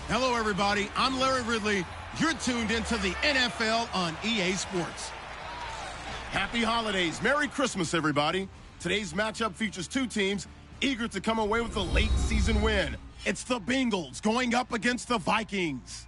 Hello, everybody. I'm Larry Ridley. You're tuned into the NFL on EA Sports. Happy holidays. Merry Christmas, everybody. Today's matchup features two teams eager to come away with a late season win. It's the Bengals going up against the Vikings.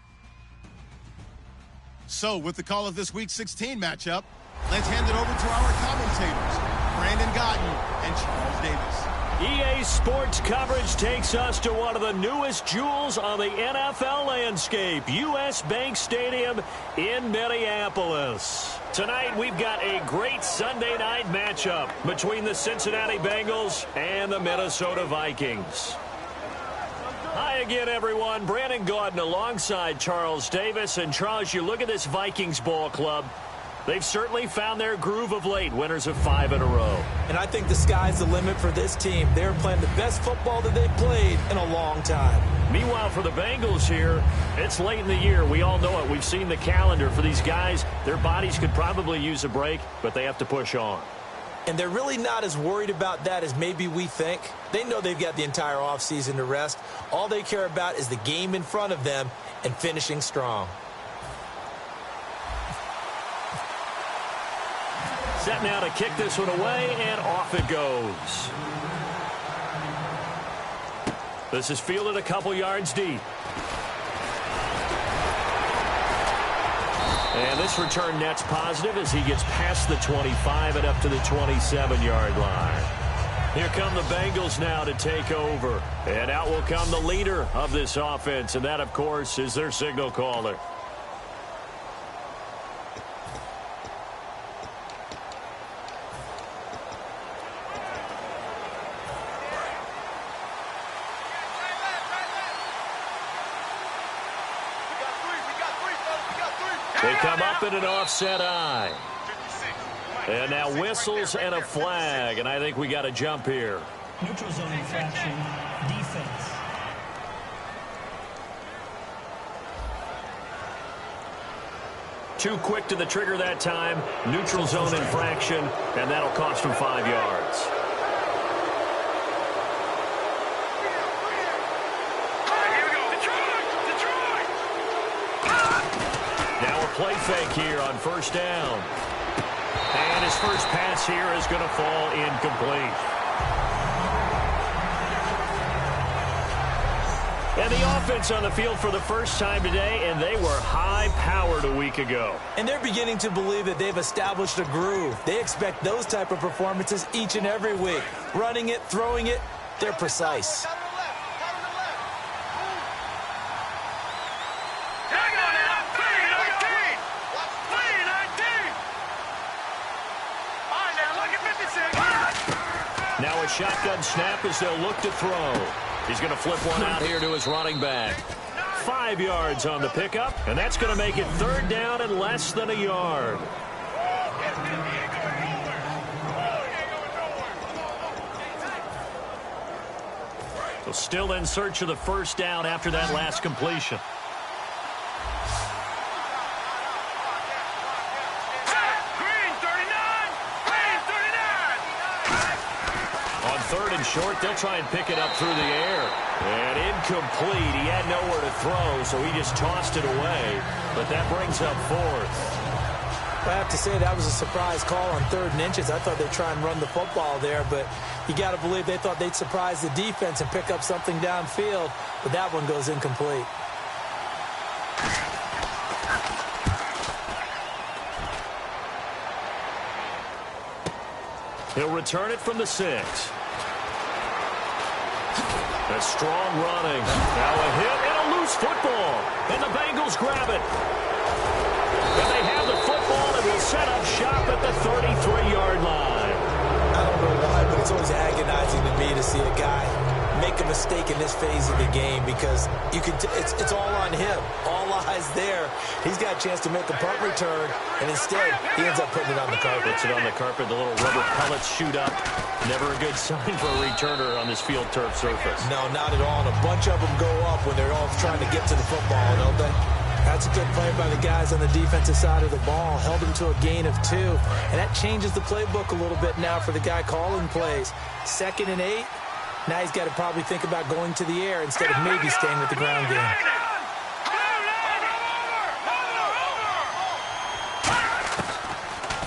So, with the call of this Week 16 matchup, let's hand it over to our commentators, Brandon Gotton and Charles Davis. EA Sports coverage takes us to one of the newest jewels on the NFL landscape, US Bank Stadium in Minneapolis. Tonight, we've got a great Sunday night matchup between the Cincinnati Bengals and the Minnesota Vikings. Hi again, everyone. Brandon Gordon alongside Charles Davis. And Charles, you look at this Vikings ball club. They've certainly found their groove of late, winners of 5 in a row. And I think the sky's the limit for this team. They're playing the best football that they've played in a long time. Meanwhile, for the Bengals here, it's late in the year. We all know it. We've seen the calendar for these guys. Their bodies could probably use a break, but they have to push on. And they're really not as worried about that as maybe we think. They know they've got the entire offseason to rest. All they care about is the game in front of them and finishing strong. Set now to kick this one away, and off it goes. This is fielded a couple yards deep. And this return net's positive as he gets past the 25 and up to the 27-yard line. Here come the Bengals now to take over. And out will come the leader of this offense, and that, of course, is their signal caller. They come up in an offset eye. And now whistles and a flag, and I think we got a jump here. Neutral zone infraction, defense. Too quick to the trigger that time. Neutral zone infraction, and that'll cost him 5 yards. Play fake here on first down. And his first pass here is going to fall incomplete. And the offense on the field for the first time today, and they were high-powered a week ago. And they're beginning to believe that they've established a groove. They expect those type of performances each and every week. Running it, throwing it, they're precise. Now a shotgun snap as they'll look to throw. He's going to flip one out here to his running back. 5 yards on the pickup, and that's going to make it third down and less than a yard. So still in search of the first down after that last completion. Third and short, they'll try and pick it up through the air. And incomplete. He had nowhere to throw, so he just tossed it away. But that brings up fourth. I have to say that was a surprise call on 3rd and inches. I thought they'd try and run the football there, but you got to believe they thought they'd surprise the defense and pick up something downfield. But that one goes incomplete. He'll return it from the 6. A strong running. Now a hit and a loose football. And the Bengals grab it. And they have the football and will set up shop at the 33-yard line. I don't know why, but it's always agonizing to me to see a guy make a mistake in this phase of the game because you can it's all on him. All eyes there. He's got a chance to make a punt return, and instead he ends up putting it on the carpet. Puts it on the carpet. The little rubber pellets shoot up. Never a good sign for a returner on this field turf surface. No, not at all. And a bunch of them go up when they're all trying to get to the football, don't they? That's a good play by the guys on the defensive side of the ball. Held him to a gain of 2. And that changes the playbook a little bit now for the guy calling plays. 2nd and 8. Now he's got to probably think about going to the air instead of maybe staying with the ground game.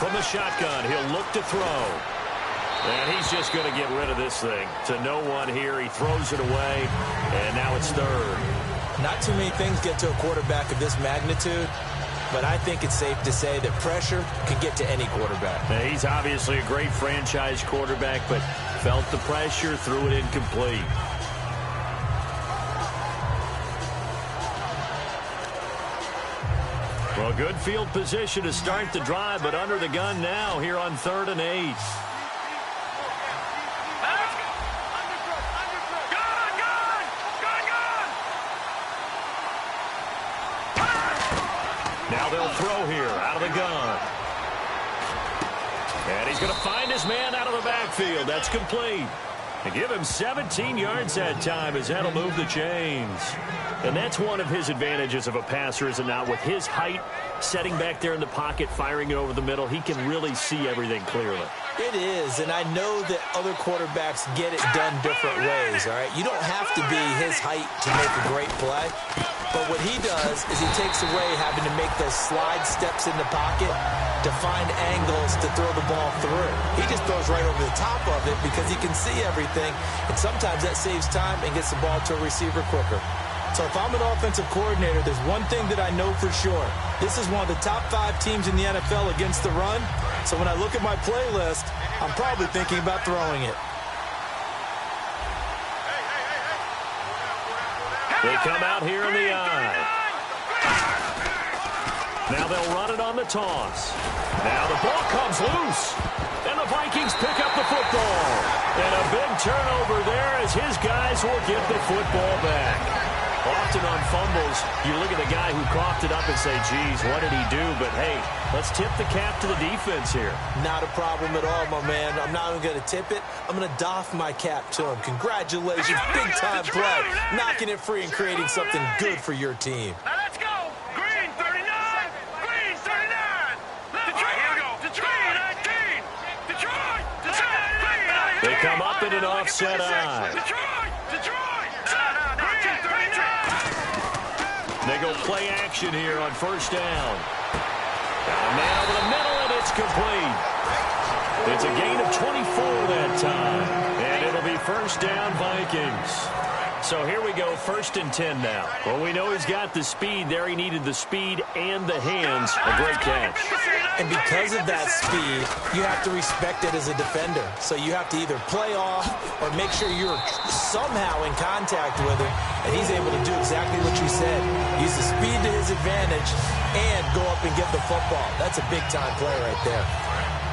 From the shotgun, he'll look to throw. And he's just going to get rid of this thing. To no one here. He throws it away, and now it's third. Not too many things get to a quarterback of this magnitude, but I think it's safe to say that pressure can get to any quarterback. Now, he's obviously a great franchise quarterback, but felt the pressure, threw it incomplete. Well, good field position to start the drive, but under the gun now here on 3rd and 8. Now they'll throw here out of the gun. And he's going to find his man out of the backfield. That's complete. And give him 17 yards that time as that'll move the chains. And that's one of his advantages of a passer, is it not? With his height, setting back there in the pocket, firing it over the middle, he can really see everything clearly. It is, and I know that other quarterbacks get it done different ways, all right? You don't have to be his height to make a great play. But what he does is he takes away having to make those slide steps in the pocket to find angles to throw the ball through. He just throws right over the top of it because he can see everything, and sometimes that saves time and gets the ball to a receiver quicker. So if I'm an offensive coordinator, there's one thing that I know for sure. This is one of the top 5 teams in the NFL against the run. So when I look at my playlist, I'm probably thinking about throwing it. They come out here in the eye. Now they'll run it on the toss. Now the ball comes loose. And the Vikings pick up the football. And a big turnover there as his guys will get the football back. Often on fumbles, you look at the guy who coughed it up and say, geez, what did he do? But, hey, let's tip the cap to the defense here. Not a problem at all, my man. I'm not even going to tip it. I'm going to doff my cap to him. Congratulations. Big-time play. Knocking it free and creating something good for your team. Now let's go. Green 39. Green 39. Detroit. Here we go. Detroit 19. Detroit. Detroit. They come up in an offset eye. Detroit. Detroit. They go play action here on 1st down. Got a man over the middle, and it's complete. It's a gain of 24 that time. And it'll be 1st down Vikings. So here we go, 1st and 10 now. Well, we know he's got the speed there. He needed the speed and the hands. A great catch. And because of that speed, you have to respect it as a defender. So you have to either play off or make sure you're somehow in contact with him. And he's able to do exactly what you said. Use the speed to his advantage and go up and get the football. That's a big-time play right there.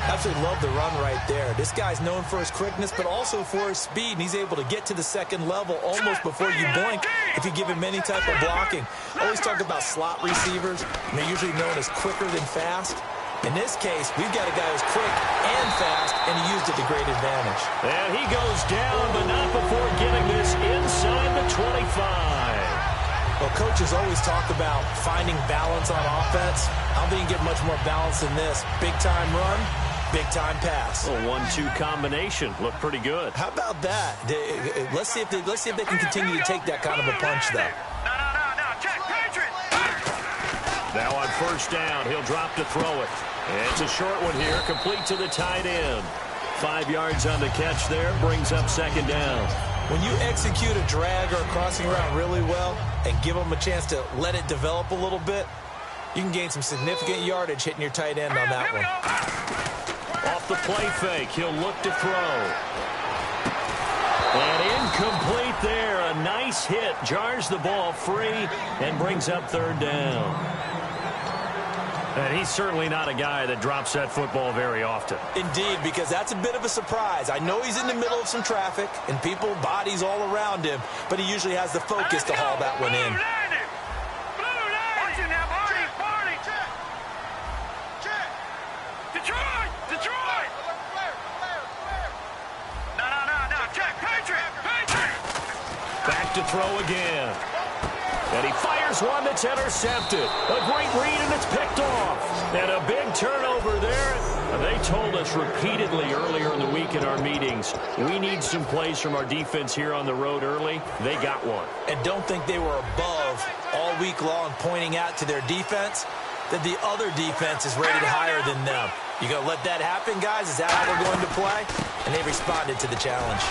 Absolutely love the run right there. This guy's known for his quickness, but also for his speed, and he's able to get to the 2nd level almost before you blink if you give him any type of blocking. I always talk about slot receivers, and they're usually known as quicker than fast. In this case, we've got a guy who's quick and fast, and he used it to great advantage. And he goes down, but not before getting this inside the 25. Well, coaches always talk about finding balance on offense. I don't think you get much more balance than this. Big-time run, big-time pass. A 1-2 combination. Looked pretty good. How about that? Let's see if they can continue to take that kind of a punch, though. Now on 1st down, he'll drop to throw it. And it's a short one here, complete to the tight end. 5 yards on the catch there, brings up 2nd down. When you execute a drag or a crossing route really well and give them a chance to let it develop a little bit, you can gain some significant yardage hitting your tight end on that one. Off the play fake, he'll look to throw. And incomplete there. A nice hit. Jars the ball free and brings up 3rd down. And he's certainly not a guy that drops that football very often. Indeed, because that's a bit of a surprise. I know he's in the middle of some traffic and people, bodies all around him, but he usually has the focus to haul that one in. Detroit! Detroit! No, check, Patriot! Back to throw again. And he fires one that's intercepted. A great read, and it's picked off. And a big turnover there. They told us repeatedly earlier in the week in our meetings, we need some plays from our defense here on the road early. They got one. And don't think they were above all week long pointing out to their defense. that the other defense is rated higher than them. You going to let that happen, guys? Is that how we're going to play? And they responded to the challenge.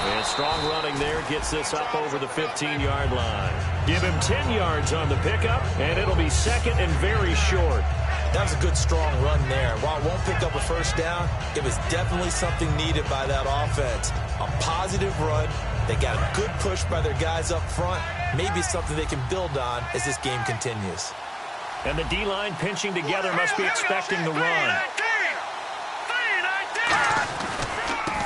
And strong running there gets this up over the 15-yard line. Give him 10 yards on the pickup, and it'll be second and very short. That was a good, strong run there. While it won't pick up a first down, it was definitely something needed by that offense. A positive run. They got a good push by their guys up front. Maybe something they can build on as this game continues. And the D-line pinching together must be expecting the run.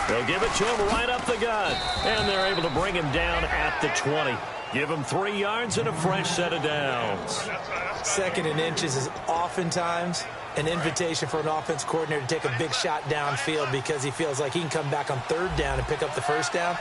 They'll give it to him right up the gut. And they're able to bring him down at the 20. Give him 3 yards and a fresh set of downs. Second and inches is oftentimes an invitation for an offense coordinator to take a big shot downfield because he feels like he can come back on third down and pick up the first down.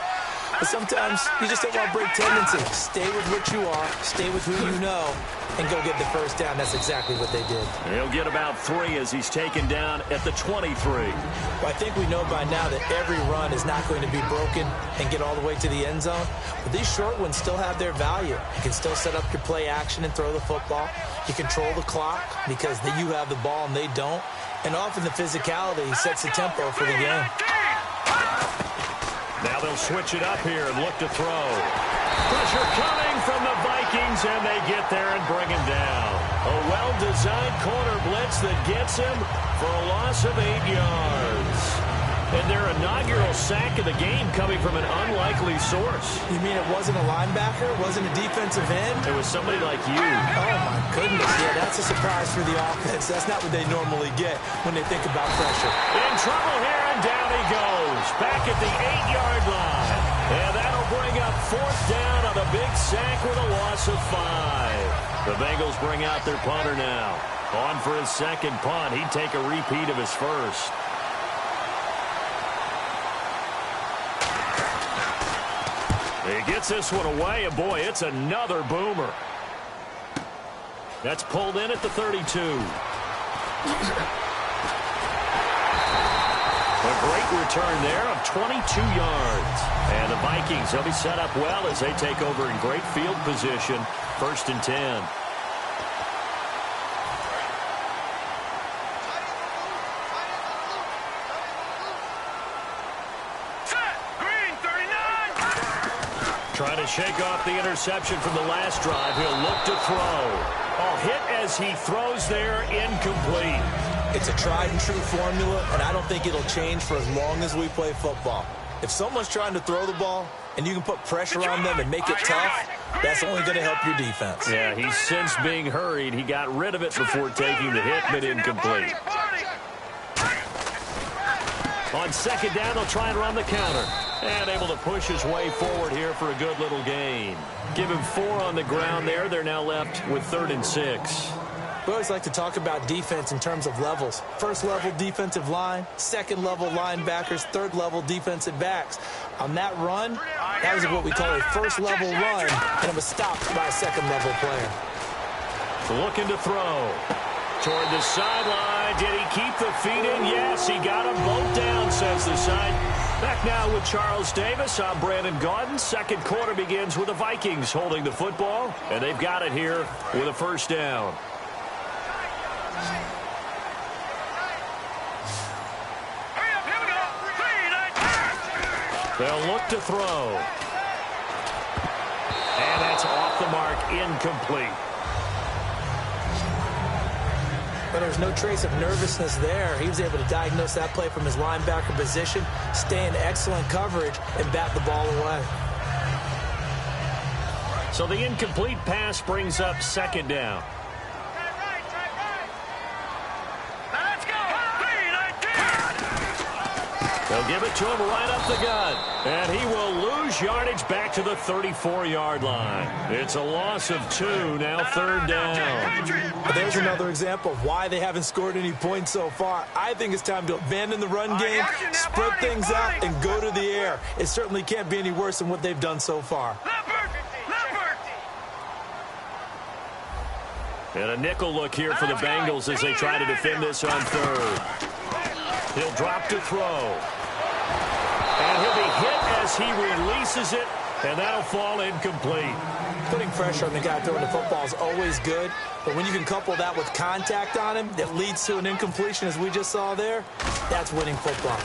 But sometimes you just don't want to break tendency. Stay with what you are, stay with who you know, and go get the first down. That's exactly what they did. He'll get about 3 as he's taken down at the 23. Well, I think we know by now that every run is not going to be broken and get all the way to the end zone. But these short ones still have their value. You can still set up your play action and throw the football. You control the clock because you have the ball and they don't. And often the physicality sets the tempo for the game. Now they'll switch it up here and look to throw. Pressure coming from the Vikings, and they get there and bring him down. A well-designed corner blitz that gets him for a loss of 8 yards. And their inaugural sack of the game coming from an unlikely source. You mean it wasn't a linebacker? It wasn't a defensive end? It was somebody like you. Oh, my goodness. Yeah, that's a surprise for the offense. That's not what they normally get when they think about pressure. In trouble here, and down he goes. Back at the 8-yard line. And that'll bring up fourth down on a big sack with a loss of 5. The Bengals bring out their punter now. On for his second punt. He'd take a repeat of his first. He gets this one away, and boy, it's another boomer. That's pulled in at the 32. A great return there of 22 yards. And the Vikings, they'll be set up well as they take over in great field position. 1st and 10. Trying to shake off the interception from the last drive. He'll look to throw. Oh, hit as he throws there, incomplete. It's a tried-and-true formula, and I don't think it'll change for as long as we play football. If someone's trying to throw the ball and you can put pressure on them and make it tough, that's only going to help your defense. Yeah, he's since being hurried. He got rid of it before taking the hit, but incomplete. On second down, they'll try and run the counter. And able to push his way forward here for a good little gain. Give him 4 on the ground there. They're now left with 3rd and 6. We always like to talk about defense in terms of levels. First level defensive line, second level linebackers, third level defensive backs. On that run, that was what we call a first level run, and it was stopped by a second level player. Looking to throw. Toward the sideline. Did he keep the feet in? Yes, he got them both down, says the side. Back now with Charles Davis. I'm Brandon Gaudin. Second quarter begins with the Vikings holding the football, and they've got it here with a first down. They'll look to throw. And that's off the mark, incomplete. But there's no trace of nervousness there. He was able to diagnose that play from his linebacker position, stay in excellent coverage, and bat the ball away. So the incomplete pass brings up second down. They'll give it to him right up the gut. And he will lose yardage back to the 34-yard line. It's a loss of 2, now 3rd down. But there's another example of why they haven't scored any points so far. I think it's time to abandon the run game, spread things out, and go to the air. It certainly can't be any worse than what they've done so far. And a nickel look here for the Bengals as they try to defend this on 3rd. He'll drop to throw. And he'll be hit as he releases it And that'll fall incomplete. Putting pressure on the guy throwing the football is always good, but when you can couple that with contact on him that leads to an incompletion, as we just saw there, that's winning football.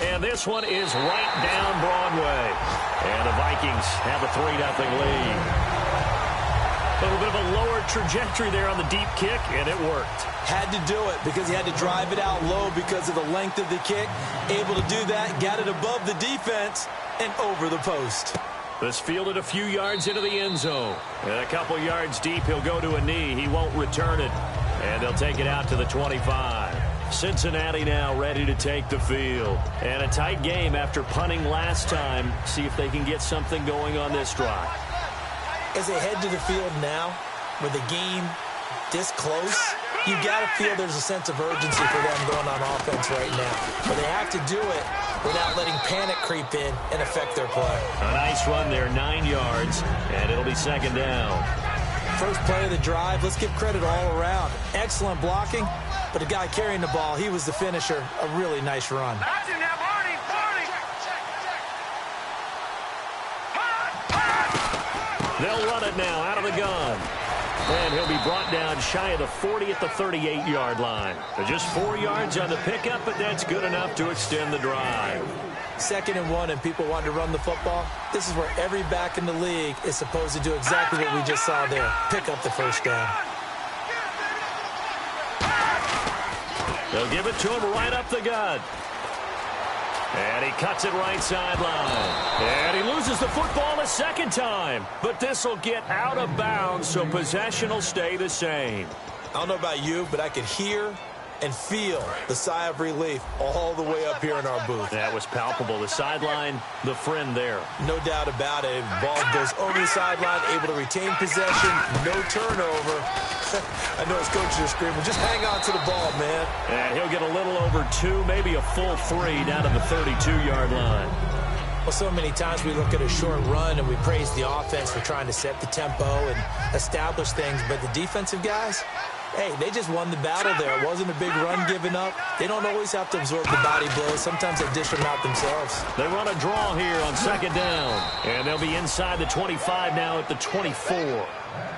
And this one is right down Broadway. And the Vikings have a 3-0 lead. A little bit of a lower trajectory there on the deep kick, and it worked. Had to do it because he had to drive it out low because of the length of the kick. Able to do that, got it above the defense and over the post. This fielded a few yards into the end zone. And a couple yards deep, he'll go to a knee. He won't return it. And they'll take it out to the 25. Cincinnati now ready to take the field. And a tight game after punting last time. See if they can get something going on this drive. As they head to the field now, with the game this close, you got to feel there's a sense of urgency for them going on offense right now. But they have to do it without letting panic creep in and affect their play. A nice run there, 9 yards, and it'll be second down. First play of the drive, let's give credit all around. Excellent blocking, but the guy carrying the ball, he was the finisher. A really nice run. They'll run it now out of the gun. And he'll be brought down shy of the 40 at the 38-yard line. Just 4 yards on the pickup, but that's good enough to extend the drive. 2nd and 1, and people want to run the football. This is where every back in the league is supposed to do exactly what we just saw there. Pick up the first down. They'll give it to him right up the gut. And he cuts it right sideline. And he loses the football a second time. But this will get out of bounds, so possession will stay the same. I don't know about you, but I could hear and feel the sigh of relief all the way up here in our booth. That was palpable. The sideline, the friend there. No doubt about it. Ball goes over the sideline, able to retain possession, no turnover. I know his coaches are screaming, just hang on to the ball, man. And he'll get a little over 2, maybe a full 3 down to the 32-yard line. Well, so many times we look at a short run and we praise the offense for trying to set the tempo and establish things, but the defensive guys, hey, they just won the battle there. It wasn't a big run given up. They don't always have to absorb the body blows. Sometimes they dish them out themselves. They run a draw here on second down. And they'll be inside the 25 now at the 24.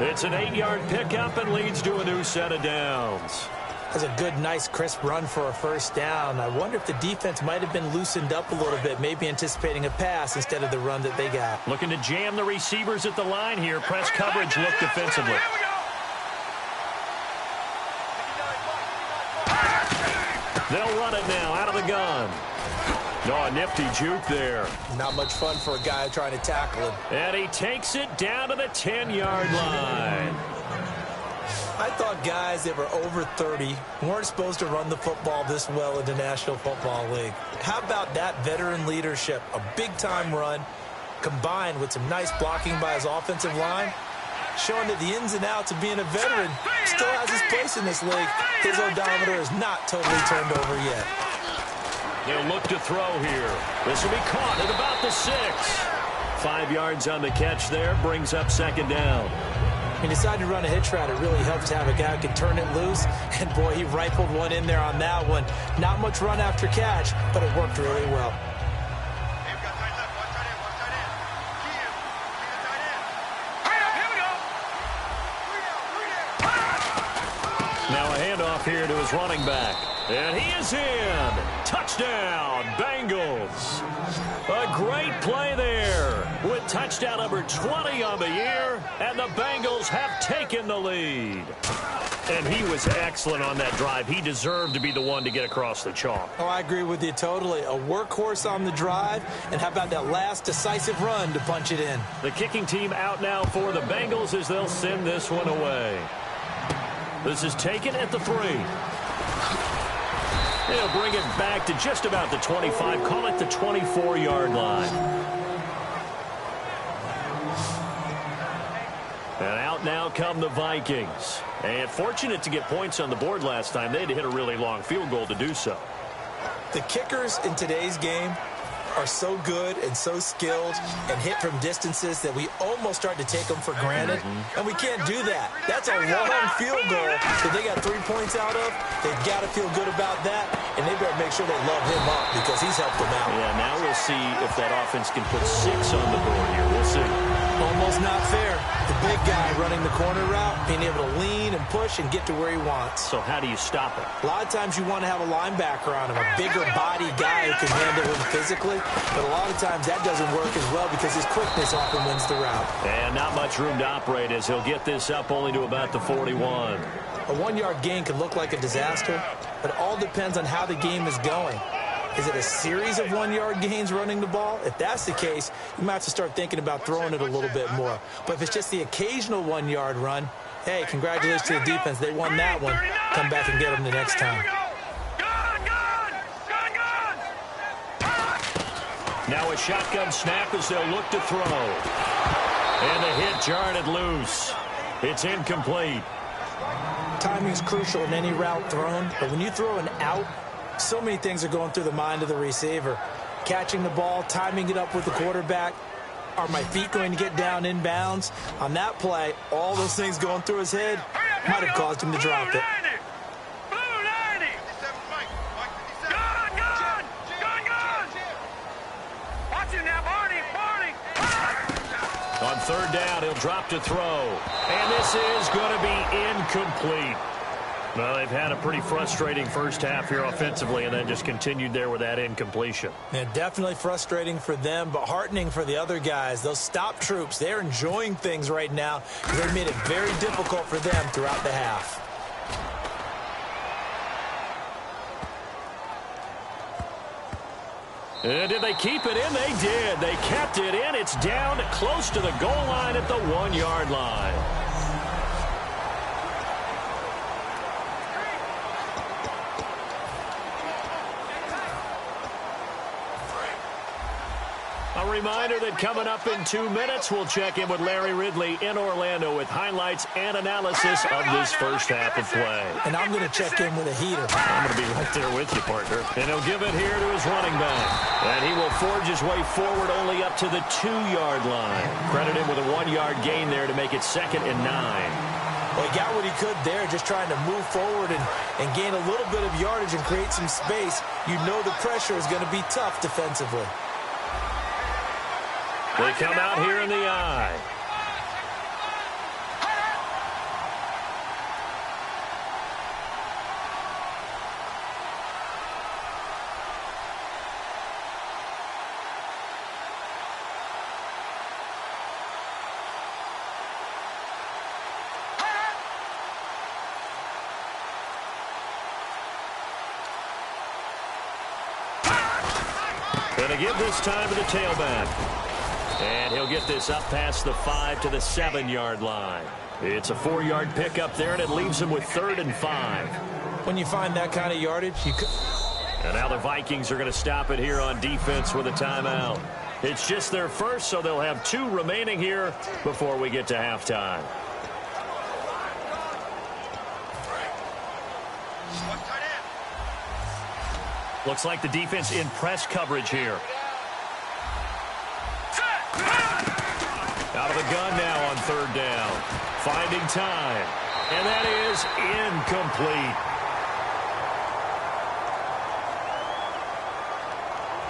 It's an 8-yard pickup and leads to a new set of downs. That's a good, nice, crisp run for a first down. I wonder if the defense might have been loosened up a little bit, maybe anticipating a pass instead of the run that they got. Looking to jam the receivers at the line here. Press coverage look defensively. They'll run it now out of the gun. Oh, a nifty juke there. Not much fun for a guy trying to tackle him. And he takes it down to the 10-yard line. I thought guys that were over 30 weren't supposed to run the football this well in the National Football League. How about that veteran leadership? A big-time run combined with some nice blocking by his offensive line, showing that the ins and outs of being a veteran still has his place in this league. His odometer is not totally turned over yet. He'll look to throw here. This will be caught at about the 6. 5 yards on the catch there, brings up second down. He decided to run a hitch route. It really helps to have a guy who can turn it loose. And, boy, he rifled one in there on that one. Not much run after catch, but it worked really well. Now a handoff here to his running back. And he is in. Touchdown, Bengals. A great play there with touchdown number 20 on the year, and the Bengals have taken the lead. And he was excellent on that drive. He deserved to be the one to get across the chalk. Oh, I agree with you totally. A workhorse on the drive, and how about that last decisive run to punch it in? The kicking team out now for the Bengals as they'll send this one away. This is taken at the 3. They'll bring it back to just about the 25. Call it the 24-yard line. And out now come the Vikings. And fortunate to get points on the board last time. They had to hit a really long field goal to do so. The kickers in today's game are so good and so skilled and hit from distances that we almost start to take them for granted, and we can't do that. That's a long field goal that they got 3 points out of. They've got to feel good about that, and they better make sure they love him up because he's helped them out. Yeah, now we'll see if that offense can put 6 on the board here. We'll see. Almost not fair. The big guy running the corner route, being able to lean and push and get to where he wants. So how do you stop it? A lot of times you want to have a linebacker on him, a bigger body guy who can handle him physically, but a lot of times that doesn't work as well because his quickness often wins the route. And not much room to operate as he'll get this up only to about the 41. A 1-yard gain can look like a disaster, but it all depends on how the game is going. Is it a series of 1-yard gains running the ball? If that's the case, you might have to start thinking about throwing it a little bit more. But if it's just the occasional 1-yard run, hey, congratulations to the defense. They won that one. Come back and get them the next time. Now a shotgun snap as they'll look to throw. And the hit jarred it loose. It's incomplete. Timing is crucial in any route thrown, but when you throw an out, so many things are going through the mind of the receiver. Catching the ball, timing it up with the quarterback. Are my feet going to get down in bounds? On that play, all those things going through his head might have caused him to drop it. On third down, he'll drop to throw. And this is going to be incomplete. Well, they've had a pretty frustrating first half here offensively and then just continued there with that incompletion. Yeah, definitely frustrating for them, but heartening for the other guys. Those stop troops, they're enjoying things right now because they've made it very difficult for them throughout the half. And did they keep it in? They did. They kept it in. It's down close to the goal line at the 1-yard line. A reminder that coming up in 2 minutes, we'll check in with Larry Ridley in Orlando with highlights and analysis of this first half of play. And I'm going to check in with a heater. I'm going to be right there with you, partner. And he'll give it here to his running back. And he will forge his way forward only up to the 2-yard line. Credit him with a 1-yard gain there to make it 2nd and 9. Well, he got what he could there, just trying to move forward and gain a little bit of yardage and create some space. You know the pressure is going to be tough defensively. They come out here in the eye. Gonna give this time to the tailback. And he'll get this up past the 5 to the 7-yard line. It's a 4-yard pickup there, and it leaves him with 3rd and 5. When you find that kind of yardage, you could... And now the Vikings are going to stop it here on defense with a timeout. It's just their first, so they'll have 2 remaining here before we get to halftime. Looks like the defense in press coverage here. Out of the gun now on 3rd down. Finding time. And that is incomplete.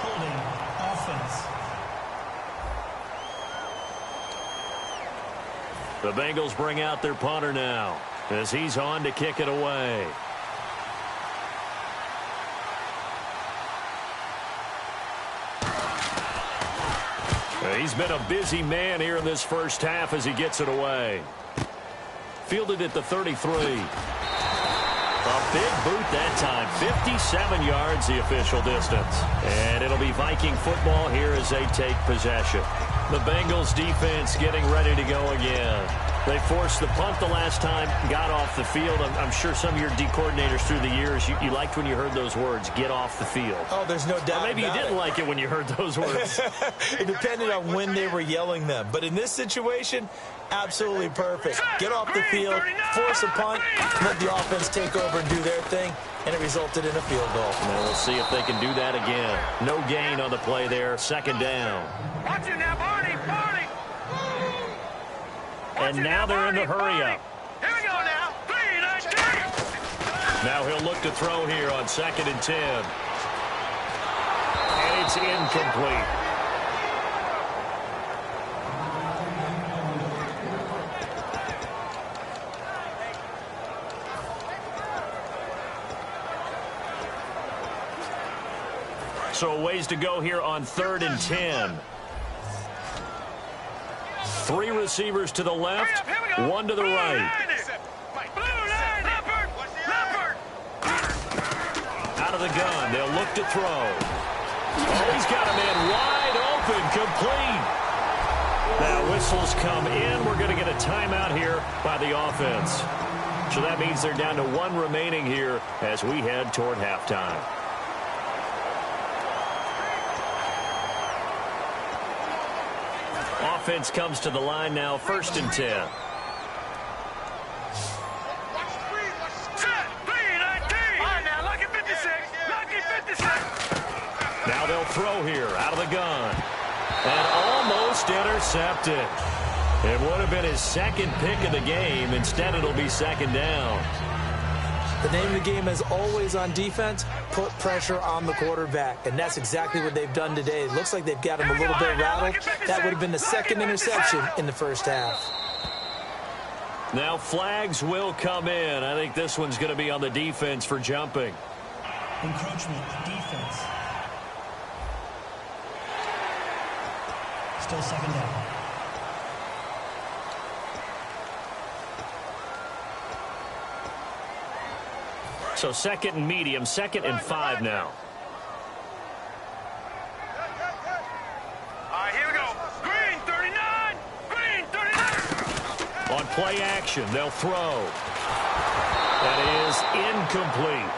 Holding offense. The Bengals bring out their punter now as he's on to kick it away. He's been a busy man here in this first half as he gets it away. Fielded at the 33. A big boot that time. 57 yards the official distance. And it'll be Viking football here as they take possession. The Bengals defense getting ready to go again. They forced the punt the last time, got off the field. I'm sure some of your D coordinators through the years, you liked when you heard those words, get off the field. Oh, there's no doubt. Or maybe you didn't like it when you heard those words. It depended on when they were yelling them. But in this situation, absolutely perfect. Get off the field, force a punt, let the offense take over and do their thing, and it resulted in a field goal. And we'll see if they can do that again. No gain on the play there, second down. Watch it now, Barney. And now they're in the hurry-up. Here we go now. 3-19. Now he'll look to throw here on 2nd and 10. And it's incomplete. So a ways to go here on 3rd and 10. 3 receivers to the left, 1 to the right. Out of the gun, they'll look to throw. Oh, he's got a man wide open, complete. Now whistles come in. We're going to get a timeout here by the offense. So that means they're down to 1 remaining here as we head toward halftime. Offense comes to the line now, 1st and 10. Now they'll throw here out of the gun. And almost intercepted. It would have been his 2nd pick of the game. Instead, it'll be 2nd down. The name of the game is always on defense, put pressure on the quarterback. And that's exactly what they've done today. It looks like they've got him a little bit rattled. That would have been the 2nd interception in the first half. Now flags will come in. I think this one's going to be on the defense for jumping. Encroachment, defense. Still 2nd down. So 2nd and medium, 2nd and 5 now. All right, here we go. Green, 39. Green, 39. On play action, they'll throw. That is incomplete.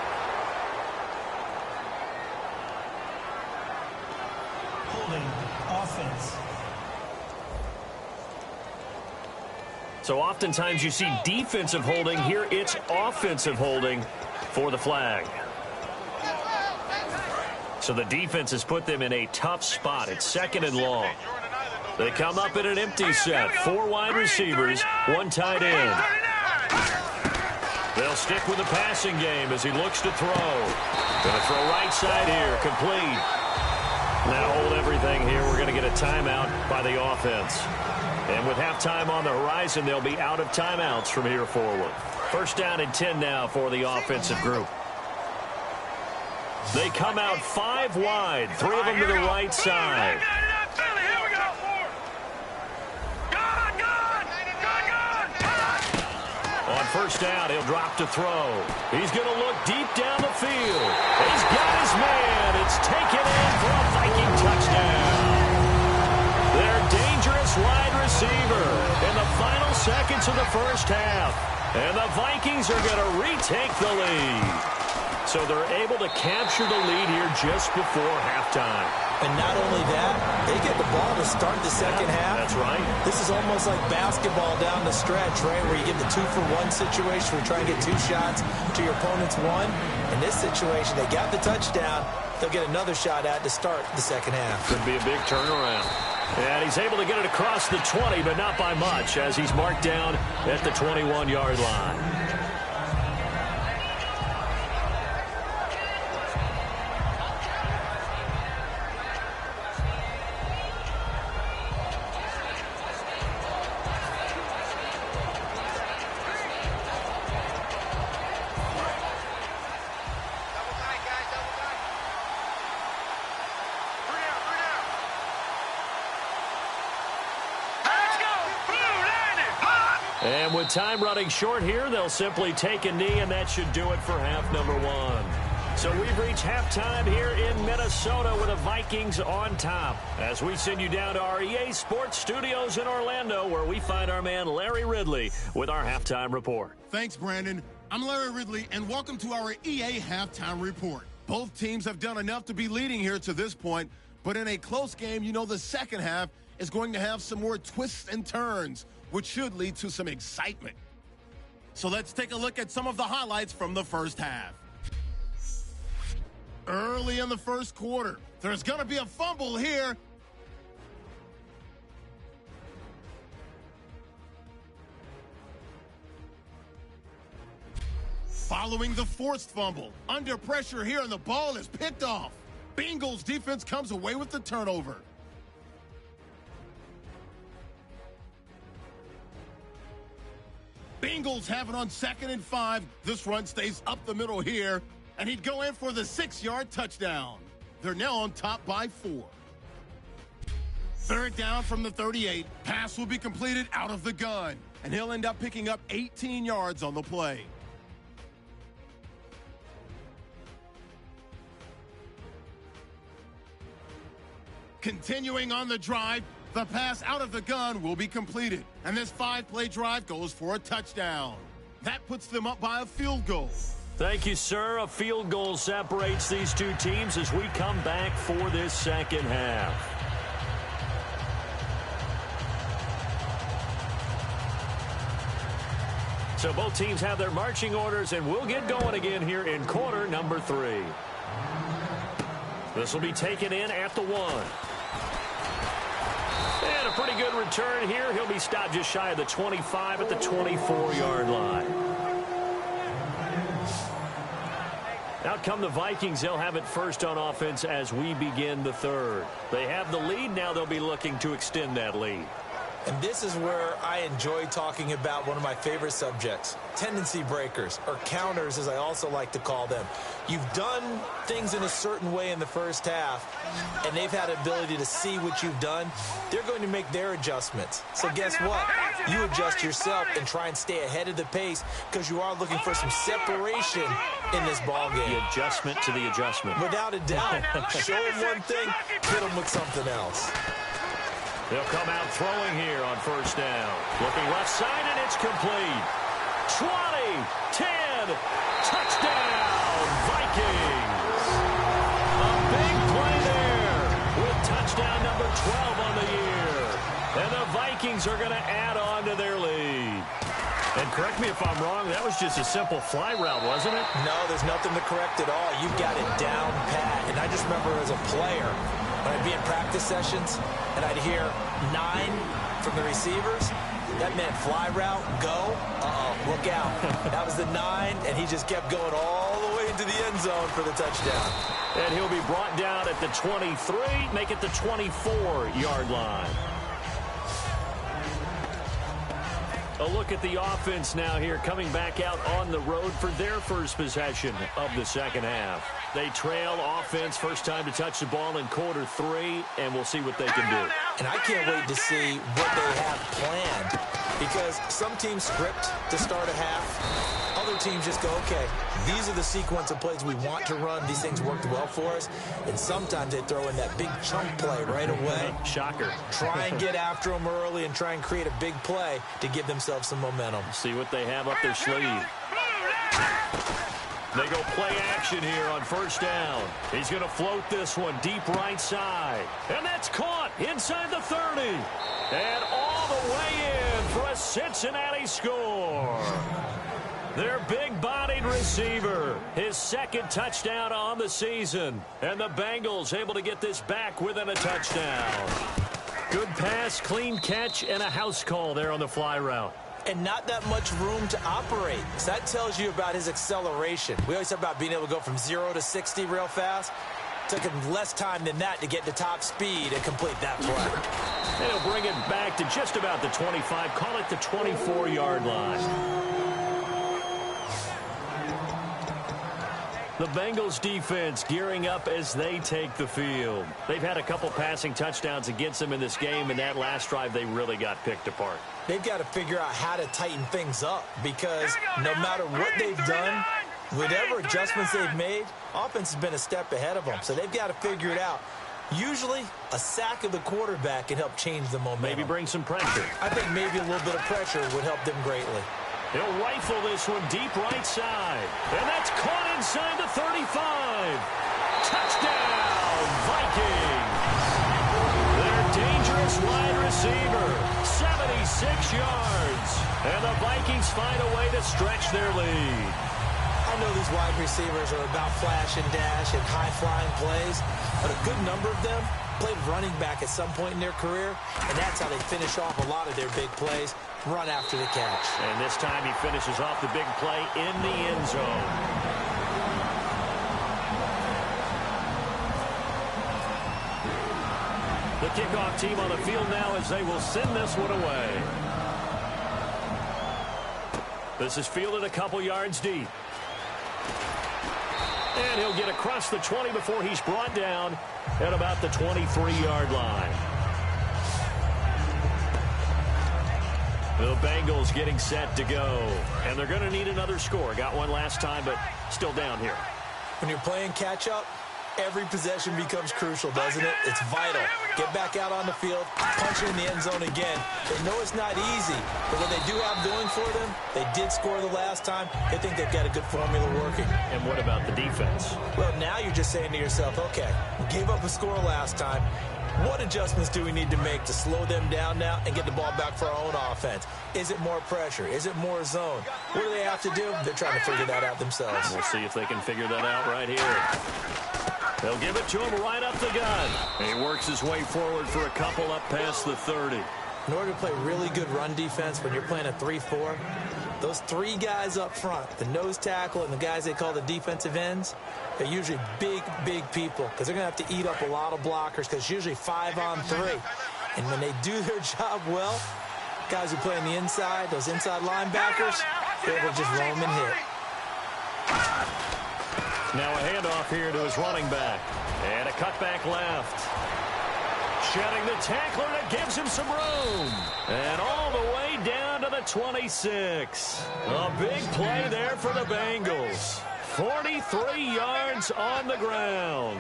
Holding, offense. So oftentimes you see defensive holding. Here it's offensive holding for the flag. So the defense has put them in a tough spot. It's 2nd and long. They come up in an empty set. 4 wide receivers, 1 tight end. They'll stick with the passing game as he looks to throw. Going to throw right side here, complete. Now hold everything here. We're going to get a timeout by the offense. And with halftime on the horizon, they'll be out of timeouts from here forward. 1st down and 10 now for the offensive group. They come out 5 wide, 3 of them to the right side. On 1st down, he'll drop to throw. He's going to look deep down the field. He's got his man. It's taken in for a Viking touchdown. Their dangerous wide receiver in the final seconds of the first half. And the Vikings are going to retake the lead. So they're able to capture the lead here just before halftime. And not only that, they get the ball to start the second half. That's right. This is almost like basketball down the stretch, right, where you get the 2-for-1 situation where you try and get 2 shots to your opponent's 1. In this situation, they got the touchdown. They'll get another shot at to start the second half. Could be a big turnaround. And he's able to get it across the 20, but not by much, as he's marked down at the 21-yard line. And with time running short here, they'll simply take a knee, and that should do it for half number 1. So we've reached halftime here in Minnesota with the Vikings on top. As we send you down to our EA Sports Studios in Orlando, where we find our man Larry Ridley with our halftime report. Thanks, Brandon. I'm Larry Ridley, and welcome to our EA Halftime Report. Both teams have done enough to be leading here to this point, but in a close game, you know the second half is going to have some more twists and turns, which should lead to some excitement. So let's take a look at some of the highlights from the first half. Early in the first quarter, there's going to be a fumble here. Following the forced fumble, under pressure here, and the ball is picked off. Bengals defense comes away with the turnover. Bengals have it on 2nd and 5. This run stays up the middle here, and he'd go in for the 6-yard touchdown. They're now on top by 4. Third down from the 38. Pass will be completed out of the gun, and he'll end up picking up 18 yards on the play. Continuing on the drive, the pass out of the gun will be completed, and this 5-play drive goes for a touchdown. That puts them up by a field goal. Thank you, sir. A field goal separates these two teams as we come back for this second half. So both teams have their marching orders, and we'll get going again here in quarter number 3. This will be taken in at the 1. And a pretty good return here. He'll be stopped just shy of the 25 at the 24-yard line. Out come the Vikings. They'll have it first on offense as we begin the third. They have the lead. Now they'll be looking to extend that lead. And this is where I enjoy talking about one of my favorite subjects, tendency breakers, or counters as I also like to call them. You've done things in a certain way in the first half, and they've had the ability to see what you've done. They're going to make their adjustments. So guess what? You adjust yourself and try and stay ahead of the pace because you are looking for some separation in this ball game. The adjustment to the adjustment. Without a doubt. Show them one thing, hit them with something else. They'll come out throwing here on first down. Looking left side, and it's complete. 20, 10, touchdown, Vikings. A big play there with touchdown number 12 on the year. And the Vikings are going to add on to their lead. And correct me if I'm wrong, that was just a simple fly route, wasn't it? No, there's nothing to correct at all. You got it down pat. And I just remember as a player, when I'd be in practice sessions and I'd hear 9 from the receivers, that meant fly route, go, look out. That was the 9, and he just kept going all the way into the end zone for the touchdown. And he'll be brought down at the 23, make it the 24-yard line. A look at the offense now here, coming back out on the road for their first possession of the second half. They trail offense, first time to touch the ball in quarter 3, and we'll see what they can do. And I can't wait to see what they have planned, because some teams script to start a half. Other teams just go, okay, these are the sequence of plays we want to run. These things worked well for us. And sometimes they throw in that big chunk play right away. Shocker. Try and get after them early and try and create a big play to give themselves some momentum. See what they have up their sleeve. They go play action here on first down. He's going to float this one deep right side. And that's caught inside the 30. And all the way in for a Cincinnati score. Their big-bodied receiver, his second touchdown on the season. And the Bengals able to get this back within a touchdown. Good pass, clean catch, and a house call there on the fly route. And not that much room to operate. So that tells you about his acceleration. We always talk about being able to go from 0 to 60 real fast. Took him less time than that to get to top speed and complete that play. And he'll bring it back to just about the 25, call it the 24-yard line. The Bengals defense gearing up as they take the field. They've had a couple passing touchdowns against them in this game, and that last drive they really got picked apart. They've got to figure out how to tighten things up, because no matter what they've done, Whatever adjustments they've made, offense has been a step ahead of them, so they've got to figure it out. Usually, a sack of the quarterback can help change the momentum. Maybe bring some pressure. I think maybe a little bit of pressure would help them greatly. He'll rifle this one deep right side. And that's caught inside the 35. Touchdown, Vikings. Their dangerous wide receiver, 76 yards. And the Vikings find a way to stretch their lead. I know these wide receivers are about flash and dash and high-flying plays, but a good number of them played running back at some point in their career, and that's how they finish off a lot of their big plays, run after the catch. And this time he finishes off the big play in the end zone. The kickoff team on the field now as they will send this one away. This is fielded a couple yards deep. And he'll get across the 20 before he's brought down at about the 23-yard line. The Bengals getting set to go. And they're going to need another score. Got one last time, but still down here. When you're playing catch-up, every possession becomes crucial, doesn't it? It's vital. Get back out on the field, punch it in the end zone again. They know it's not easy, but what they do have going for them, they did score the last time. They think they've got a good formula working. And what about the defense? Well, now you're just saying to yourself, okay, we gave up a score last time. What adjustments do we need to make to slow them down now and get the ball back for our own offense? Is it more pressure? Is it more zone? What do they have to do? They're trying to figure that out themselves. We'll see if they can figure that out right here. They'll give it to him right up the gun. He works his way forward for a couple up past the 30. In order to play really good run defense when you're playing a 3-4, those three guys up front, the nose tackle and the guys they call the defensive ends, they're usually big, big people because they're going to have to eat up a lot of blockers because it's usually 5-on-3. And when they do their job well, guys who play on the inside, those inside linebackers, they're able to just roam and hit. Now a handoff here to his running back. And a cutback left. Shedding the tackler that gives him some room. And all the way down to the 26. A big play there for the Bengals. 43 yards on the ground.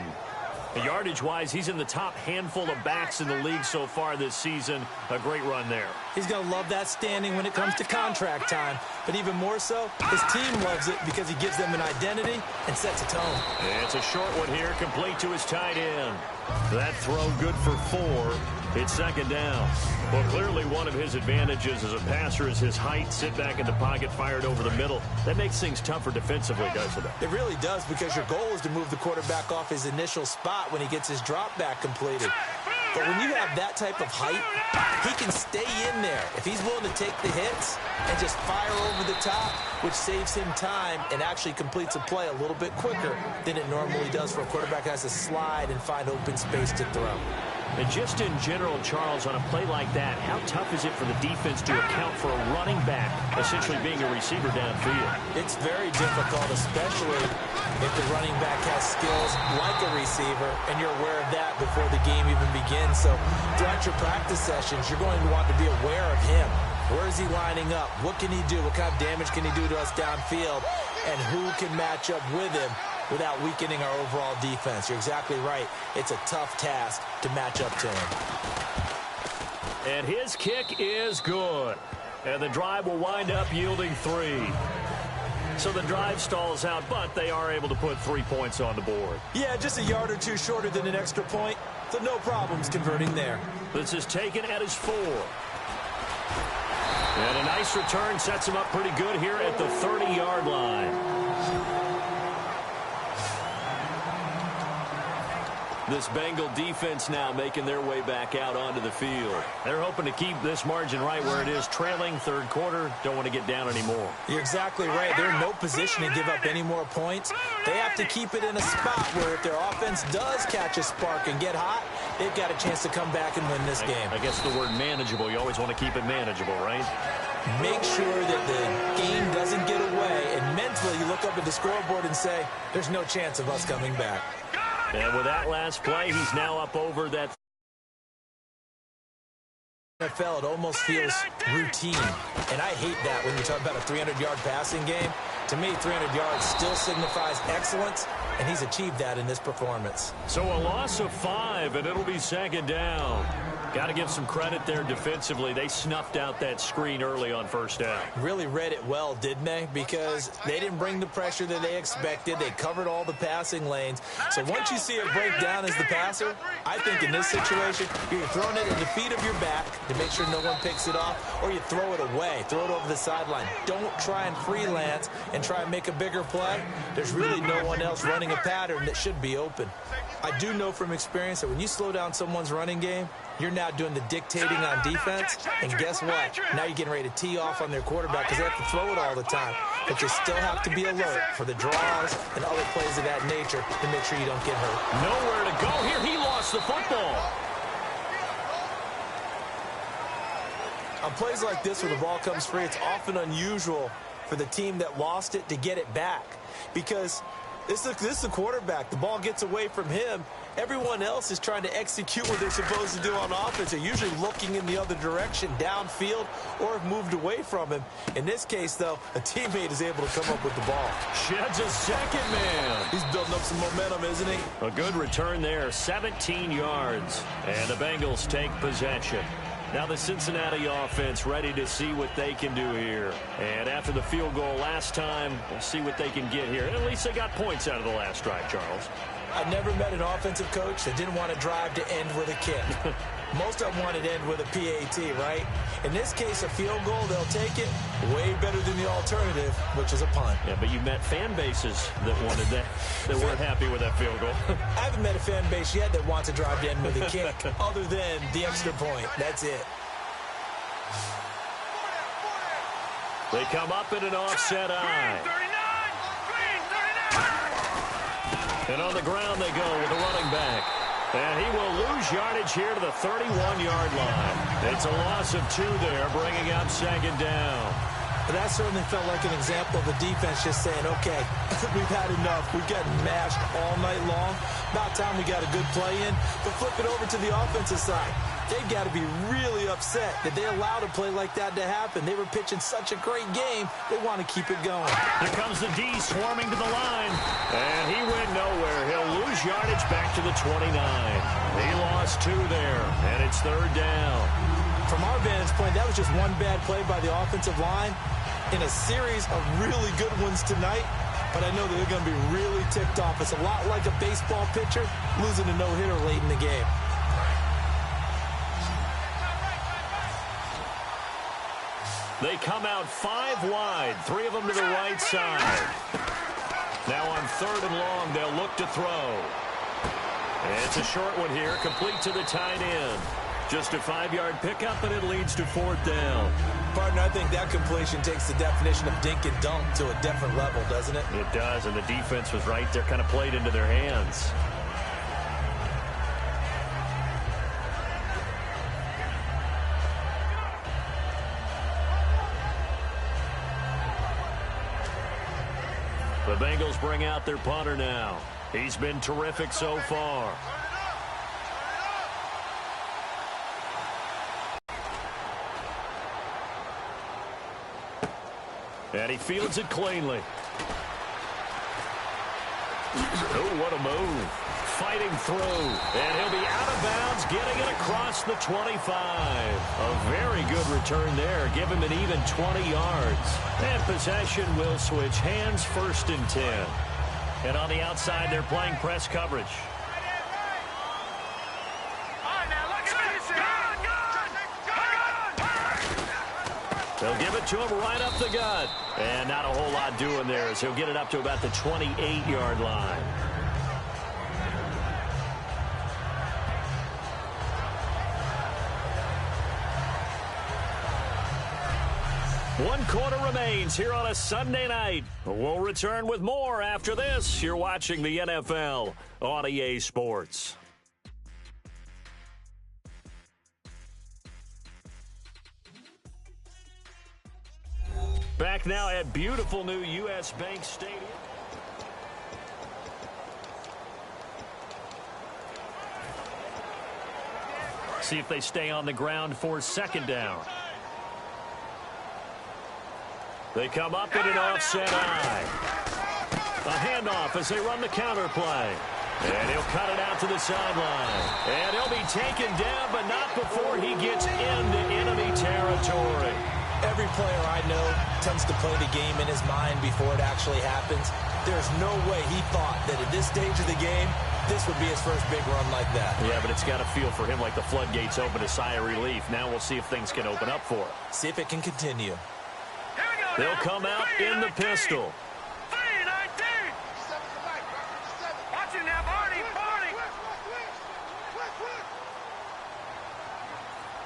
Yardage-wise, he's in the top handful of backs in the league so far this season. A great run there. He's going to love that standing when it comes to contract time. But even more so, his team loves it because he gives them an identity and sets a tone. It's a short one here, complete to his tight end. That throw good for 4. It's second down. Well, clearly one of his advantages as a passer is his height. Sit back in the pocket, fired over the middle. That makes things tougher defensively, doesn't it? It really does because your goal is to move the quarterback off his initial spot when he gets his drop back completed. But when you have that type of height, he can stay in there. If he's willing to take the hits and just fire over the top, which saves him time and actually completes a play a little bit quicker than it normally does for a quarterback that has to slide and find open space to throw. And just in general, Charles, on a play like that, how tough is it for the defense to account for a running back essentially being a receiver downfield? It's very difficult, especially if the running back has skills like a receiver, and you're aware of that before the game even begins. So throughout your practice sessions, you're going to want to be aware of him. Where is he lining up? What can he do? What kind of damage can he do to us downfield? And who can match up with him without weakening our overall defense? You're exactly right. It's a tough task to match up to him. And his kick is good. And the drive will wind up yielding 3. So the drive stalls out, but they are able to put 3 points on the board. Yeah, just a yard or two shorter than an extra point, so no problems converting there. This is taken at his 4. And a nice return sets him up pretty good here at the 30-yard line. This Bengal defense now making their way back out onto the field. They're hoping to keep this margin right where it is, trailing third quarter. Don't want to get down anymore. You're exactly right. They're in no position to give up any more points. They have to keep it in a spot where if their offense does catch a spark and get hot, they've got a chance to come back and win this game. I guess the word manageable, you always want to keep it manageable, right? Make sure that the game doesn't get away, and mentally you look up at the scoreboard and say, there's no chance of us coming back. And with that last play, he's now up over that NFL, it almost feels routine. And I hate that when you talk about a 300-yard passing game. To me, 300 yards still signifies excellence, and he's achieved that in this performance. So a loss of 5, and it'll be second down. Got to give some credit there defensively. They snuffed out that screen early on first down. Really read it well, didn't they? Because they didn't bring the pressure that they expected. They covered all the passing lanes. So once you see it break down as the passer, I think in this situation, you're throwing it at the feet of your back to make sure no one picks it off, or you throw it away, throw it over the sideline. Don't try and freelance and try and make a bigger play. There's really no one else running a pattern that should be open. I do know from experience that when you slow down someone's running game, you're now doing the dictating on defense, and guess what? Now you're getting ready to tee off on their quarterback because they have to throw it all the time. But you still have to be alert for the draws and other plays of that nature to make sure you don't get hurt. Nowhere to go here. He lost the football. On plays like this where the ball comes free, it's often unusual for the team that lost it to get it back because this is the quarterback. The ball gets away from him. Everyone else is trying to execute what they're supposed to do on offense. They're usually looking in the other direction, downfield, or have moved away from him. In this case, though, a teammate is able to come up with the ball. Sheds a second man. He's building up some momentum, isn't he? A good return there, 17 yards. And the Bengals take possession. Now the Cincinnati offense ready to see what they can do here. And after the field goal last time, we'll see what they can get here. And at least they got points out of the last drive, Charles. I've never met an offensive coach that didn't want to drive to end with a kick. Most of them wanted to end with a PAT, right? In this case, a field goal, they'll take it way better than the alternative, which is a punt. Yeah, but you met fan bases that wanted that, that weren't happy with that field goal. I haven't met a fan base yet that wants to drive to end with a kick other than the extra point. That's it. They come up in an offset eye. And on the ground they go with the running back. And he will lose yardage here to the 31-yard line. It's a loss of 2 there, bringing up second down. But that certainly felt like an example of the defense just saying, okay, we've had enough. We've gotten mashed all night long. About time we got a good play in. But flip it over to the offensive side. They've got to be really upset that they allowed a play like that to happen. They were pitching such a great game, they want to keep it going. Here comes the D swarming to the line. And he went nowhere. He'll lose yardage back to the 29. He lost 2 there, and it's third down. From our vantage point, that was just one bad play by the offensive line in a series of really good ones tonight. But I know that they're going to be really ticked off. It's a lot like a baseball pitcher losing a no-hitter late in the game. They come out 5 wide, 3 of them to the right side. Now on 3rd and long, they'll look to throw. And it's a short one here, complete to the tight end. Just a 5-yard pickup, and it leads to 4th down. Partner, I think that completion takes the definition of dink and dunk to a different level, doesn't it? It does, and the defense was right there, kind of played into their hands. The Bengals bring out their punter now. He's been terrific so far. And he fields it cleanly. Oh, what a move. Fighting through. And he'll be out of bounds, getting it across the 25. A very good return there. Give him an even 20 yards. And possession will switch hands, 1st and 10. And on the outside, they're playing press coverage. They'll give it to him right up the gut. And not a whole lot doing there as he'll get it up to about the 28-yard line. One quarter remains here on a Sunday night. We'll return with more after this. You're watching the NFL on EA Sports. Back now at beautiful new U.S. Bank Stadium. See if they stay on the ground for second down. They come up in an offset eye. A handoff as they run the counter play. And he'll cut it out to the sideline. And he'll be taken down, but not before he gets into enemy territory. Every player I know tends to play the game in his mind before it actually happens. There's no way he thought that at this stage of the game, this would be his first big run like that. Yeah, but it's got to feel for him like the floodgates open, a sigh of relief. Now we'll see if things can open up for him. See if it can continue. They'll come out in the pistol. 3-19. Watch it now, Barney.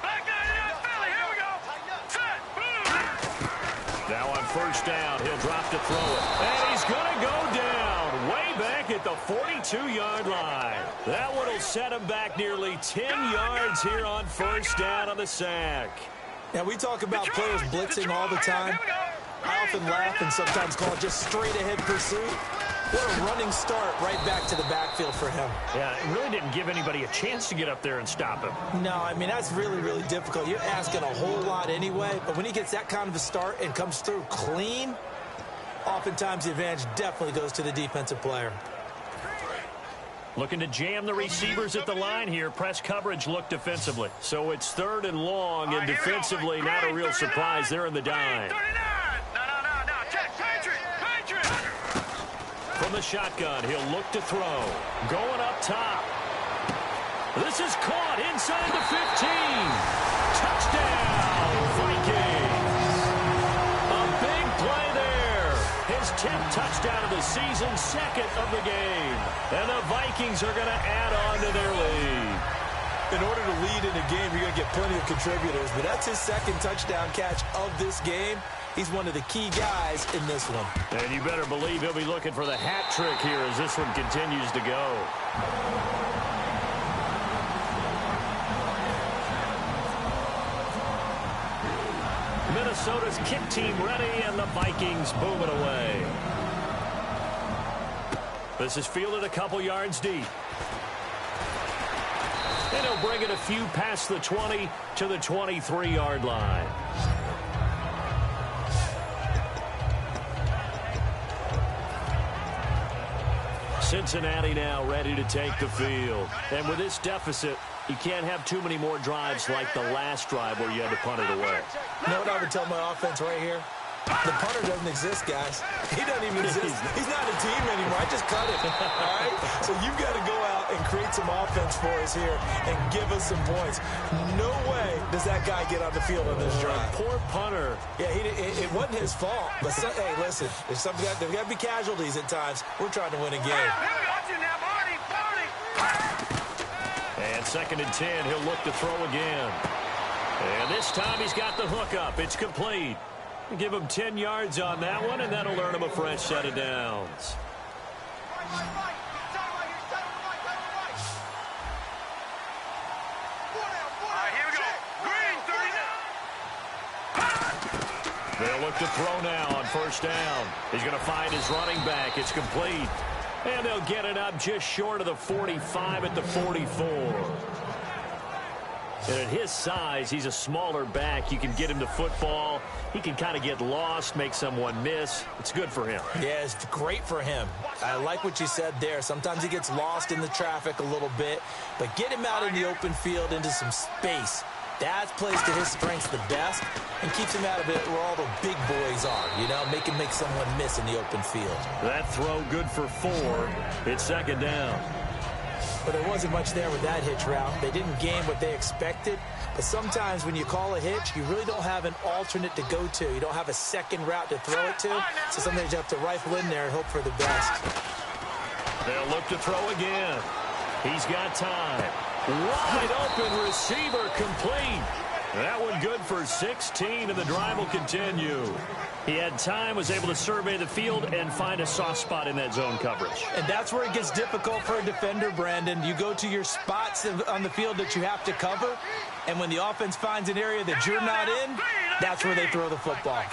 Back 99, Philly. Here we go. Set. Boom. Now on first down, he'll drop to throw it. And he's going to go down way back at the 42-yard line. That one will set him back nearly 10 yards here on first down on the sack. Now, we talk about players blitzing all the time. I often laugh and sometimes call it just straight-ahead pursuit. What a running start right back to the backfield for him. Yeah, it really didn't give anybody a chance to get up there and stop him. No, I mean, that's really, really difficult. You're asking a whole lot anyway, but when he gets that kind of a start and comes through clean, oftentimes the advantage definitely goes to the defensive player. Looking to jam the receivers at the line here. Press coverage look defensively. So it's 3rd and long, and defensively not a real surprise. They're in the dime. From the shotgun, he'll look to throw. Going up top. This is caught inside the 15. Touchdown, Vikings. A big play there. His 10th touchdown of the season, 2nd of the game. And the Vikings are going to add on to their lead. In order to lead in a game, you're going to get plenty of contributors, but that's his 2nd touchdown catch of this game. He's one of the key guys in this one. And you better believe he'll be looking for the hat trick here as this one continues to go. Minnesota's kick team ready, and the Vikings boom it away. This is fielded a couple yards deep. And he'll bring it a few past the 20 to the 23-yard line. Cincinnati now ready to take the field. And with this deficit, you can't have too many more drives like the last drive where you had to punt it away. You know what I would tell my offense right here? The punter doesn't exist, guys. He doesn't even exist. He's not a team anymore. I just cut it. All right? So you've got to go out and create some offense for us here and give us some points. No way does that guy get on the field on this drive. Poor punter. Yeah, it wasn't his fault. But, hey, listen, there's got to be casualties at times. We're trying to win a game. And 2nd and 10, he'll look to throw again. And this time he's got the hook up. It's complete. Give him 10 yards on that one, and that'll earn him a fresh set of downs. They'll look to throw now on first down. He's going to find his running back. It's complete. And they'll get it up just short of the 45 at the 44. And at his size, he's a smaller back. You can get him the football. He can kind of get lost, make someone miss. It's good for him. Yeah, it's great for him. I like what you said there. Sometimes he gets lost in the traffic a little bit, but get him out in the open field into some space. That plays to his strengths the best and keeps him out of it where all the big boys are, you know, make someone miss in the open field. That throw good for 4. It's 2nd down. But there wasn't much there with that hitch route. They didn't gain what they expected. But sometimes when you call a hitch, you really don't have an alternate to go to. You don't have a second route to throw it to. So sometimes you have to rifle in there and hope for the best. They'll look to throw again. He's got time. Wide open receiver complete. That one good for 16, and the drive will continue. He had time, was able to survey the field and find a soft spot in that zone coverage. And that's where it gets difficult for a defender, Brandon. You go to your spots on the field that you have to cover, and when the offense finds an area that you're not in, that's where they throw the football.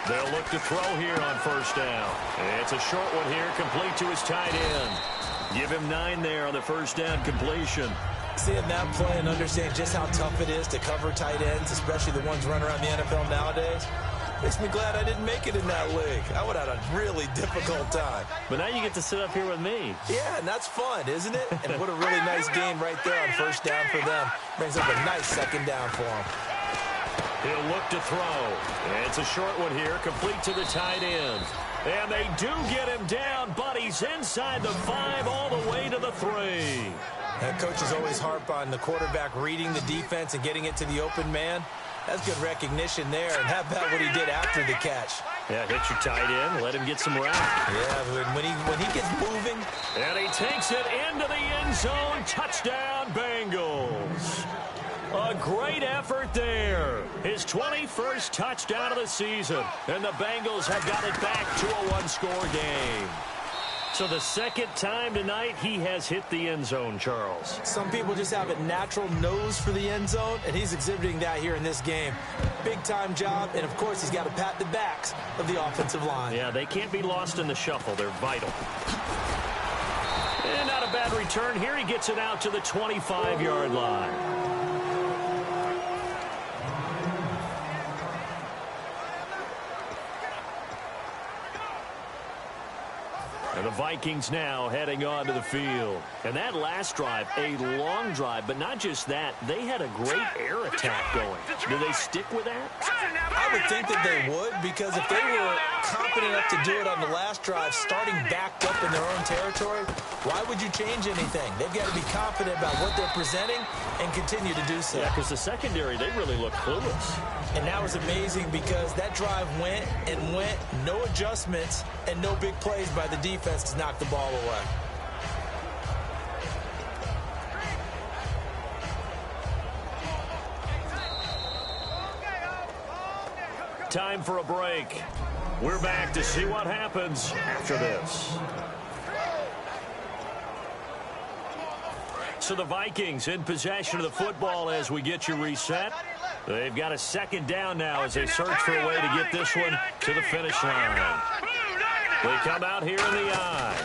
They'll look to throw here on first down. It's a short one here, complete to his tight end. Give him 9 there on the first down completion. Seeing that play and understanding just how tough it is to cover tight ends, especially the ones running around the NFL nowadays, makes me glad I didn't make it in that league. I would have had a really difficult time. But now you get to sit up here with me. Yeah, and that's fun, isn't it? And what a really nice game right there on first down for them. Brings up a nice second down for them. He'll look to throw. And it's a short one here, complete to the tight end. And they do get him down, but he's inside the 5 all the way to the 3. And coaches always harp on the quarterback reading the defense and getting it to the open man. That's good recognition there. And how about what he did after the catch? Yeah, hit your tight end, let him get some route. Yeah, when he gets moving. And he takes it into the end zone. Touchdown, Bengals. A great effort there. His 21st touchdown of the season. And the Bengals have got it back to a one-score game. So the second time tonight he has hit the end zone, Charles. Some people just have a natural nose for the end zone, and he's exhibiting that here in this game. Big-time job, and of course he's got to pat the backs of the offensive line. Yeah, they can't be lost in the shuffle. They're vital. And not a bad return here. He gets it out to the 25-yard line. And the Vikings now heading onto the field. And that last drive, a long drive, but not just that. They had a great air attack going. Do they stick with that? I would think that they would, because if they were confident enough to do it on the last drive, starting backed up in their own territory, why would you change anything? They've got to be confident about what they're presenting and continue to do so. Yeah, because the secondary, they really look clueless. And that was amazing because that drive went and went, no adjustments, and no big plays by the defense to knock the ball away. Time for a break. We're back to see what happens after this. So the Vikings in possession of the football as we get you reset. They've got a second down now as they search for a way to get this one to the finish line. They come out here in the eye.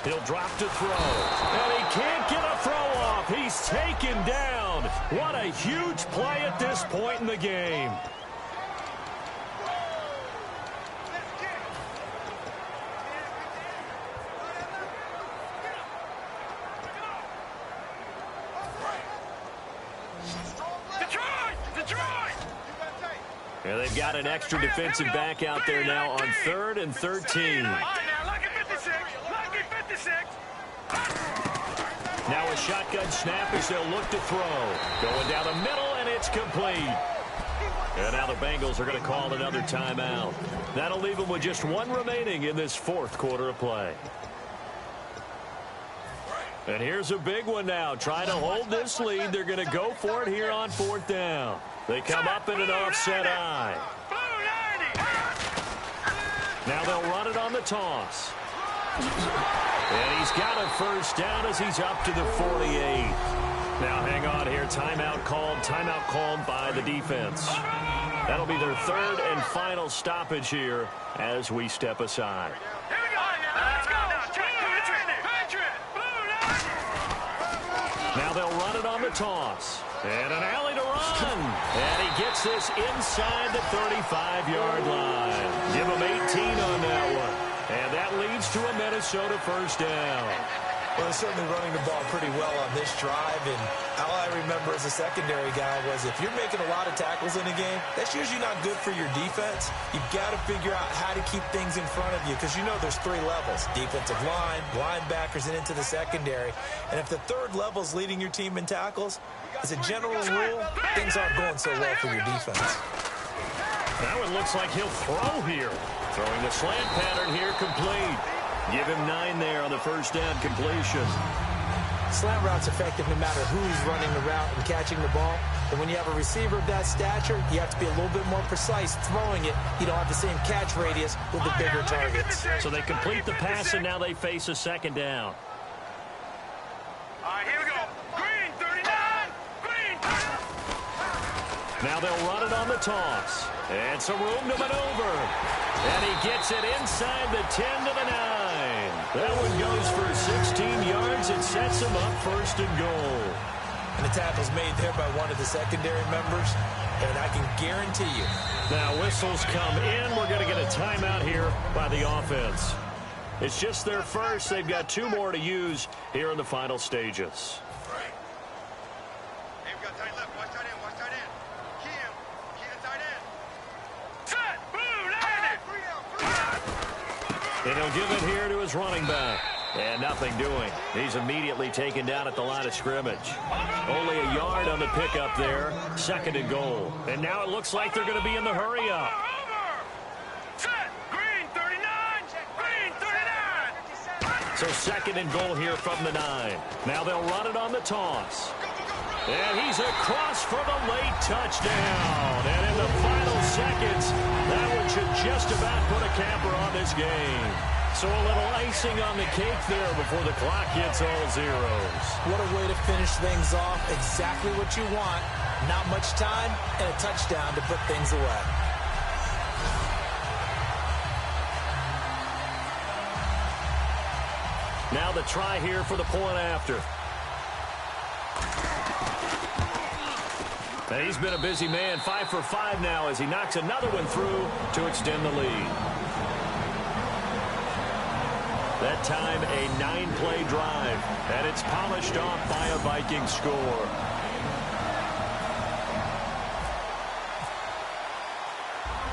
He'll drop to throw. And he can't get a throw off. He's taken down. What a huge play at this point in the game. And they've got an extra defensive back out there now on 3rd and 13. Now a shotgun snap as they'll look to throw. Going down the middle, and it's complete. And now the Bengals are going to call another timeout. That'll leave them with just one remaining in this fourth quarter of play. And here's a big one now. Trying to hold this lead. They're going to go for it here on 4th down. They come up in an offset eye. Now they'll run it on the toss. And he's got a first down as he's up to the 48. Now hang on here. Timeout called by the defense. That'll be their 3rd and final stoppage here as we step aside. Now they'll run it on the toss. And an alley to run. And he gets this inside the 35-yard line. Give him 18 on that one. And that leads to a Minnesota first down. Well, they're certainly running the ball pretty well on this drive, and all I remember as a secondary guy was if you're making a lot of tackles in a game, that's usually not good for your defense. You've got to figure out how to keep things in front of you because you know there's 3 levels, defensive line, linebackers, and into the secondary. And if the 3rd level is leading your team in tackles, as a general rule, things aren't going so well for your defense. Now it looks like he'll throw here. Throwing the slant pattern here complete. Give him 9 there on the first down completion. Slant route's effective no matter who's running the route and catching the ball. But when you have a receiver of that stature, you have to be a little bit more precise throwing it. You don't have the same catch radius with the bigger targets. So they complete the pass, and now they face a second down. All right, here we go. Green, 39. Green. Now they'll run it on the toss. And some room to maneuver. And he gets it inside the 10 to the 9. That one goes for 16 yards as it sets him up 1st and goal. And the tackle's made there by one of the secondary members, and I can guarantee you. Now whistles come in. We're going to get a timeout here by the offense. It's just their first. They've got 2 more to use here in the final stages. Hey, we got tight left. Watch tight end. Watch tight end. Key him. Key the tight end. Set. Boom. Landed. And he'll give it here to his running back. And nothing doing. He's immediately taken down at the line of scrimmage. Only a yard on the pickup there. 2nd and goal. And now it looks like they're going to be in the hurry up. Set. Green 39. Green 39. So 2nd and goal here from the 9. Now they'll run it on the toss. And he's across for the late touchdown. And in the final seconds, that one should just about put a capper on this game. So a little icing on the cake there before the clock hits all zeros. What a way to finish things off. Exactly what you want. Not much time and a touchdown to put things away. Now the try here for the point after. And he's been a busy man, 5 for 5 now as he knocks another one through to extend the lead. That time a 9-play drive, and it's polished off by a Viking score.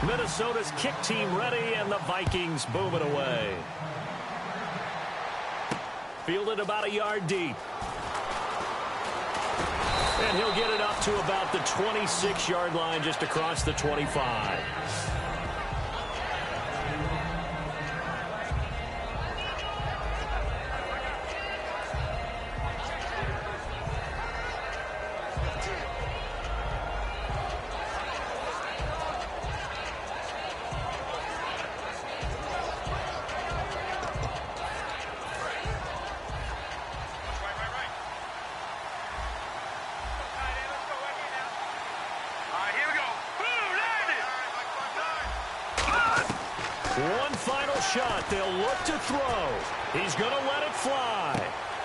Minnesota's kick team ready, and the Vikings boom it away. Fielded about a yard deep. And he'll get it up to about the 26-yard line just across the 25. One final shot. They'll look to throw. He's going to let it fly.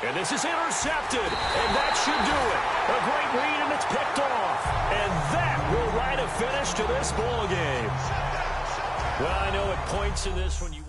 And this is intercepted. And that should do it. A great read, and it's picked off. And that will write a finish to this ball game. Well, I know at points in this when you...